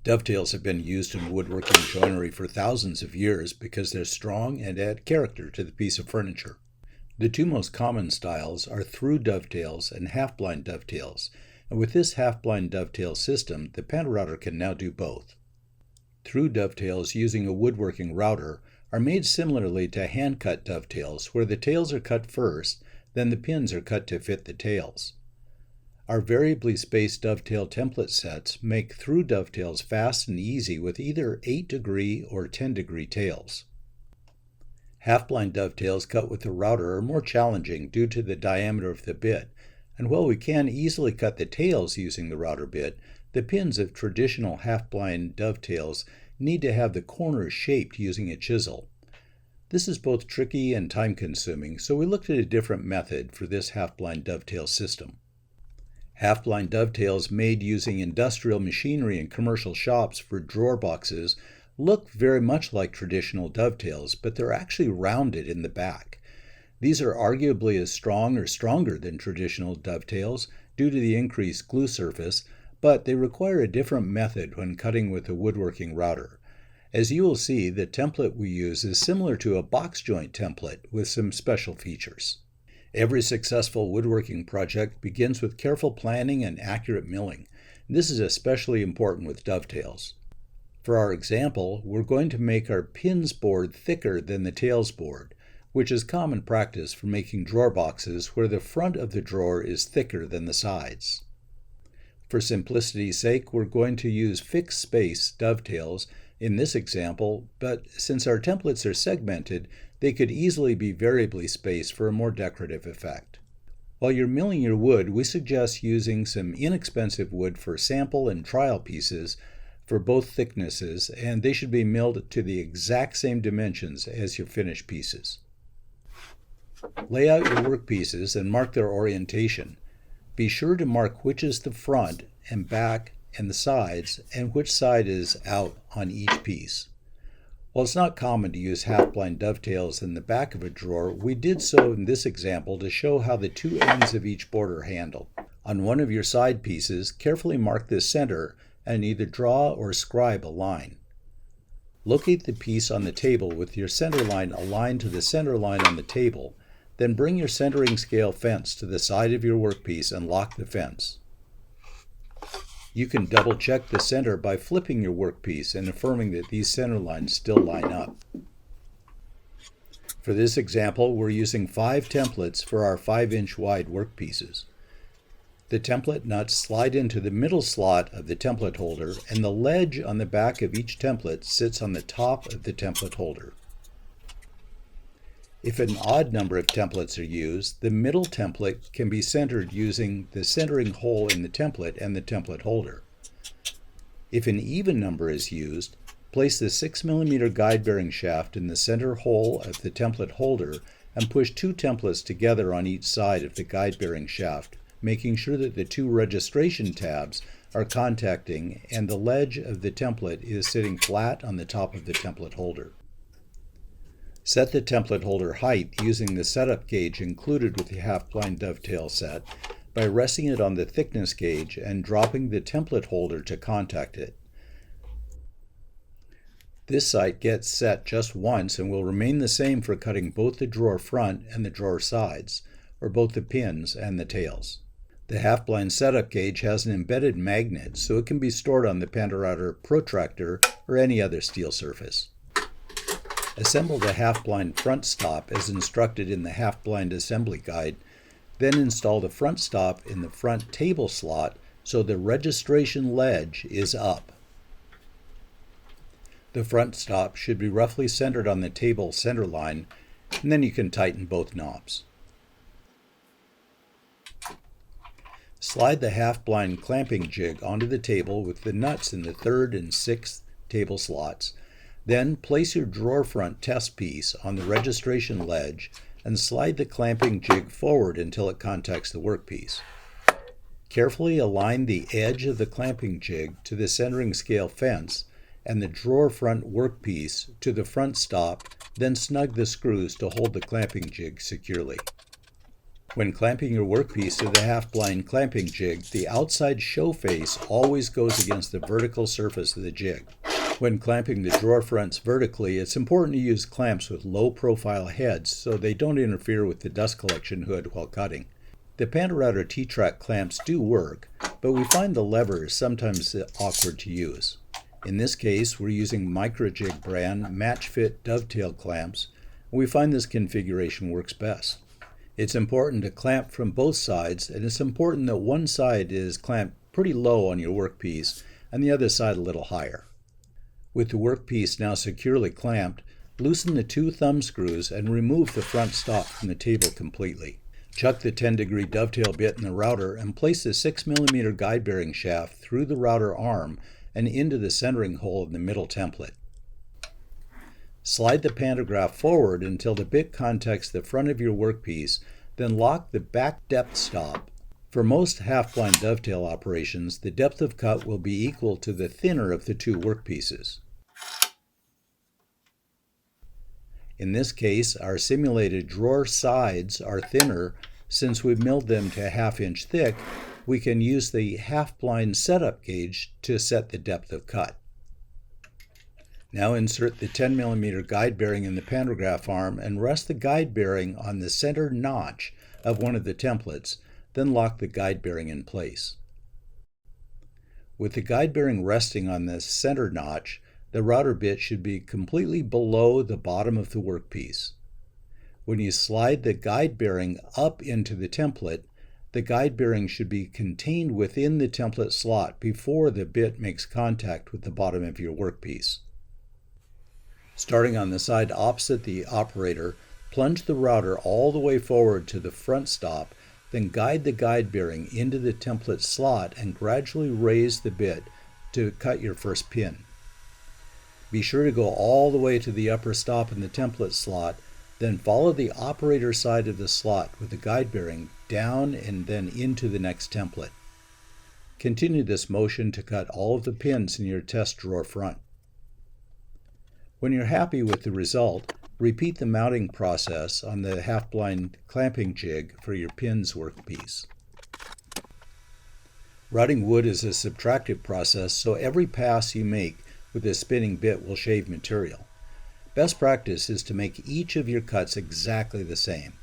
Dovetails have been used in woodworking joinery for thousands of years because they're strong and add character to the piece of furniture. The two most common styles are through dovetails and half-blind dovetails, and with this half-blind dovetail system, the PantoRouter can now do both. Through dovetails using a woodworking router are made similarly to hand-cut dovetails, where the tails are cut first, then the pins are cut to fit the tails. Our variably spaced dovetail template sets make through dovetails fast and easy with either 8-degree or 10-degree tails. Half-blind dovetails cut with the router are more challenging due to the diameter of the bit, and while we can easily cut the tails using the router bit, the pins of traditional half-blind dovetails need to have the corners shaped using a chisel. This is both tricky and time-consuming, so we looked at a different method for this half-blind dovetail system. Half-blind dovetails made using industrial machinery in commercial shops for drawer boxes look very much like traditional dovetails, but they're actually rounded in the back. These are arguably as strong or stronger than traditional dovetails due to the increased glue surface, but they require a different method when cutting with a woodworking router. As you will see, the template we use is similar to a box joint template with some special features. Every successful woodworking project begins with careful planning and accurate milling. This is especially important with dovetails. For our example, we're going to make our pins board thicker than the tails board, which is common practice for making drawer boxes where the front of the drawer is thicker than the sides. For simplicity's sake, we're going to use fixed space dovetails in this example, but since our templates are segmented, they could easily be variably spaced for a more decorative effect. While you're milling your wood, we suggest using some inexpensive wood for sample and trial pieces for both thicknesses, and they should be milled to the exact same dimensions as your finished pieces. Lay out your work pieces and mark their orientation. Be sure to mark which is the front and back and the sides, and which side is out on each piece. While it's not common to use half-blind dovetails in the back of a drawer, we did so in this example to show how the two ends of each board are handled. On one of your side pieces, carefully mark the center and either draw or scribe a line. Locate the piece on the table with your center line aligned to the center line on the table, then bring your centering scale fence to the side of your workpiece and lock the fence. You can double check the center by flipping your workpiece and affirming that these center lines still line up. For this example, we're using 5 templates for our 5-inch wide workpieces. The template nuts slide into the middle slot of the template holder, and the ledge on the back of each template sits on the top of the template holder. If an odd number of templates are used, the middle template can be centered using the centering hole in the template and the template holder. If an even number is used, place the 6mm guide bearing shaft in the center hole of the template holder and push 2 templates together on each side of the guide bearing shaft, making sure that the 2 registration tabs are contacting and the ledge of the template is sitting flat on the top of the template holder. Set the template holder height using the setup gauge included with the half-blind dovetail set by resting it on the thickness gauge and dropping the template holder to contact it. This height gets set just once and will remain the same for cutting both the drawer front and the drawer sides, or both the pins and the tails. The half-blind setup gauge has an embedded magnet, so it can be stored on the PantoRouter protractor or any other steel surface. Assemble the half-blind front stop as instructed in the half-blind assembly guide, then install the front stop in the front table slot so the registration ledge is up. The front stop should be roughly centered on the table center line, and then you can tighten both knobs. Slide the half-blind clamping jig onto the table with the nuts in the 3rd and 6th table slots. Then place your drawer front test piece on the registration ledge and slide the clamping jig forward until it contacts the workpiece. Carefully align the edge of the clamping jig to the centering scale fence and the drawer front workpiece to the front stop, then snug the screws to hold the clamping jig securely. When clamping your workpiece to the half-blind clamping jig, the outside show face always goes against the vertical surface of the jig. When clamping the drawer fronts vertically, it's important to use clamps with low-profile heads so they don't interfere with the dust collection hood while cutting. The PantoRouter T-Track clamps do work, but we find the lever is sometimes awkward to use. In this case, we're using Microjig brand match-fit dovetail clamps, and we find this configuration works best. It's important to clamp from both sides, and it's important that one side is clamped pretty low on your workpiece and the other side a little higher. With the workpiece now securely clamped, loosen the 2 thumb screws and remove the front stop from the table completely. Chuck the 10-degree dovetail bit in the router and place the 6mm guide bearing shaft through the router arm and into the centering hole in the middle template. Slide the pantograph forward until the bit contacts the front of your workpiece, then lock the back depth stop. For most half-blind dovetail operations, the depth of cut will be equal to the thinner of the 2 workpieces. In this case, our simulated drawer sides are thinner. Since we've milled them to 1/2 inch thick, we can use the half-blind setup gauge to set the depth of cut. Now insert the 10mm guide bearing in the pantograph arm and rest the guide bearing on the center notch of one of the templates, then lock the guide bearing in place. With the guide bearing resting on the center notch, the router bit should be completely below the bottom of the workpiece. When you slide the guide bearing up into the template, the guide bearing should be contained within the template slot before the bit makes contact with the bottom of your workpiece. Starting on the side opposite the operator, plunge the router all the way forward to the front stop, then guide the guide bearing into the template slot and gradually raise the bit to cut your first pin. Be sure to go all the way to the upper stop in the template slot, then follow the operator side of the slot with the guide bearing down and then into the next template. Continue this motion to cut all of the pins in your test drawer front. When you're happy with the result, repeat the mounting process on the half-blind clamping jig for your pins workpiece. Routing wood is a subtractive process, so every pass you make with a spinning bit will shave material. Best practice is to make each of your cuts exactly the same.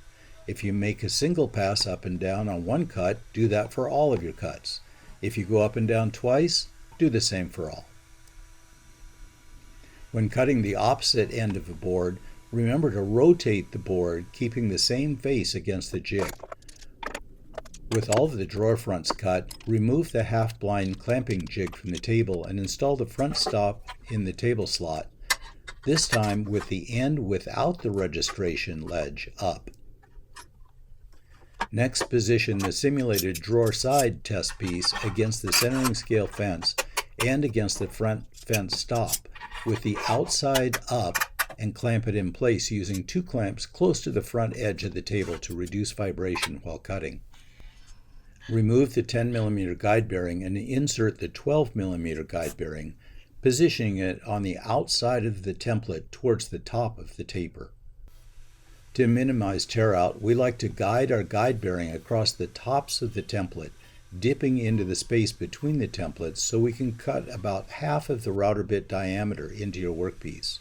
If you make a single pass up and down on one cut, do that for all of your cuts. If you go up and down twice, do the same for all. When cutting the opposite end of a board, remember to rotate the board, keeping the same face against the jig. With all of the drawer fronts cut, remove the half-blind clamping jig from the table and install the front stop in the table slot, this time with the end without the registration ledge up. Next, position the simulated drawer side test piece against the centering scale fence and against the front fence stop, with the outside up, and clamp it in place using 2 clamps close to the front edge of the table to reduce vibration while cutting. Remove the 10mm guide bearing and insert the 12mm guide bearing, positioning it on the outside of the template towards the top of the taper. To minimize tear out, we like to guide our guide bearing across the tops of the template, dipping into the space between the templates so we can cut about half of the router bit diameter into your workpiece.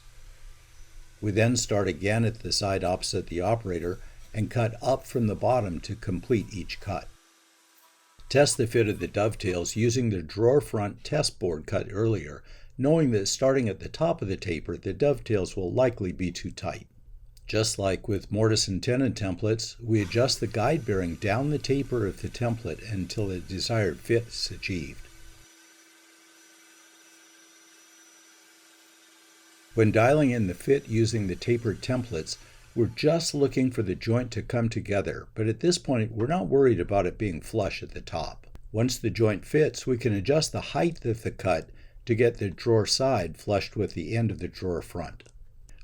We then start again at the side opposite the operator and cut up from the bottom to complete each cut. Test the fit of the dovetails using the drawer front test board cut earlier, knowing that starting at the top of the taper, the dovetails will likely be too tight. Just like with mortise and tenon templates, we adjust the guide bearing down the taper of the template until the desired fit is achieved. When dialing in the fit using the tapered templates, we're just looking for the joint to come together, but at this point we're not worried about it being flush at the top. Once the joint fits, we can adjust the height of the cut to get the drawer side flushed with the end of the drawer front.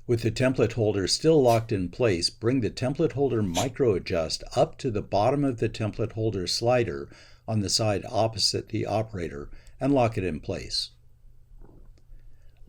With the template holder still locked in place, bring the template holder micro adjust up to the bottom of the template holder slider on the side opposite the operator and lock it in place.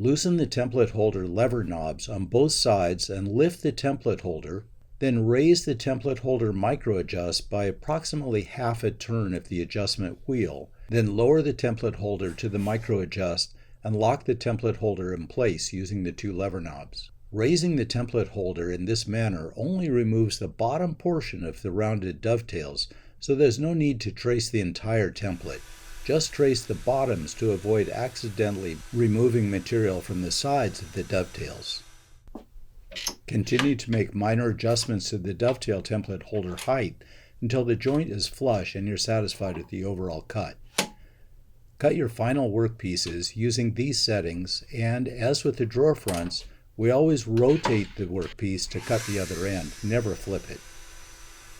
Loosen the template holder lever knobs on both sides and lift the template holder, Then raise the template holder micro adjust by approximately half a turn of the adjustment wheel. Then lower the template holder to the micro adjust and lock the template holder in place using the two lever knobs. Raising the template holder in this manner only removes the bottom portion of the rounded dovetails, so there's no need to trace the entire template. Just trace the bottoms to avoid accidentally removing material from the sides of the dovetails. Continue to make minor adjustments to the dovetail template holder height until the joint is flush and you're satisfied with the overall cut. Cut your final workpieces using these settings, and as with the drawer fronts, we always rotate the workpiece to cut the other end, never flip it.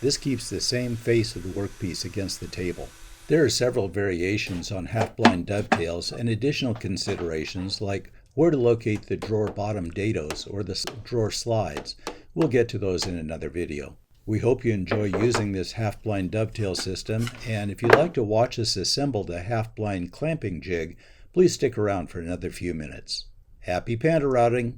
This keeps the same face of the workpiece against the table. There are several variations on half-blind dovetails and additional considerations like where to locate the drawer bottom dados or the drawer slides. We'll get to those in another video. We hope you enjoy using this half-blind dovetail system, and if you'd like to watch us assemble the half-blind clamping jig, please stick around for another few minutes. Happy PantoRouting!